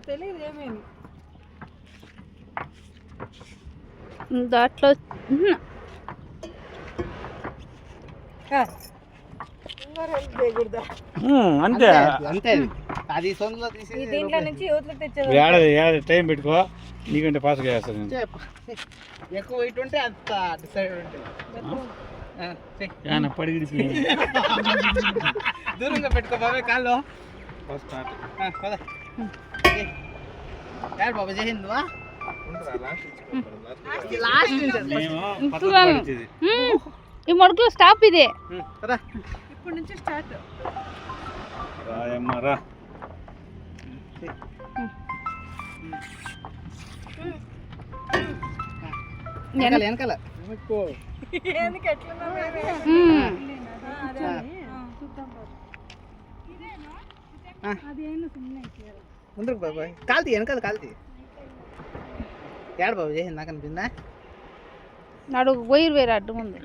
తెలియదు ఏమేమి దాంట్లో అంతే అంతే అది సొంతలో తీసి దీంట్లో నుంచి యువతలో తెచ్చేది ఏడాది టైం పెట్టుకో నీకంటే పాస్గా చేస్తాను నేను ఎక్కువ ఇటు ఉంటే అంత డిసైడ్ ఉంటుంది పడిగిడిపి దూరంగా పెట్టుకో బాబాయ్ కాళ్ళు యాడ్ బాబా జైహింద్ ఈ మొడకలో స్టాప్ ఇదే ఇప్పుడు నుంచి స్టార్ట్ రాయమ్మారా వెనకాల ఎందుకు ఎట్లున్నా ముందుకు బాబాయ్ కాల్తీ వెనకాల కాల్తీ యాడ్ బాబా జైహింద్ నాకు అనిపిందా నడుగు పోయి వేరే అడ్డు ముందు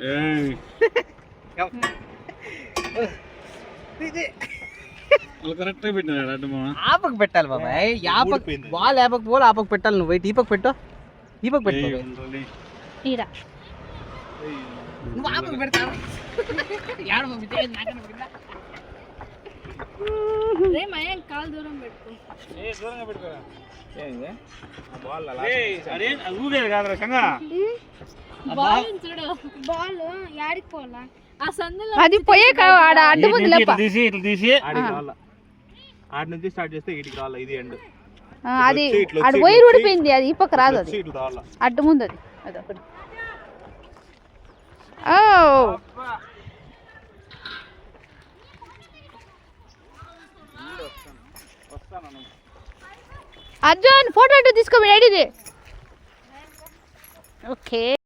కరెక్ట్ పెట్టినాడు అడ్డమా ఆపకు పెట్టాలి బాబాయ్ యాపక్ బాల్ యాపక్ పోల్ ఆపకు పెట్టాలి నువ్వు వెయిట్ ఈపక్ పెట్టు ఈపక్ పెట్టు ఈడ నువ్వు ఆపకు పెడతావు యాడ్ బాబా జైహింద్ నాకు అనిపిందా రే మయం కాలు దూరం పెట్టుకో దూరంగా పెట్టుకోరా ఊగేది కాదురా సంగా బాల్ చూడు బాల్ యాడికి పోలా ఆ సందులో అది పోయే ఆడ అడ్డు ముందు లేప ఇట్లా తీసి ఆడ నుంచి స్టార్ట్ చేస్తే ఇటుకి రావాలి ఇది ఎండ్ అది ఆడ వైర్ ఊడిపోయింది అది ఈ పక్క రాదు అది అడ్డు ముందు అది అదొకటి ఓ అర్జున్ ఫోటో తీసుకో రెడీది ఓకే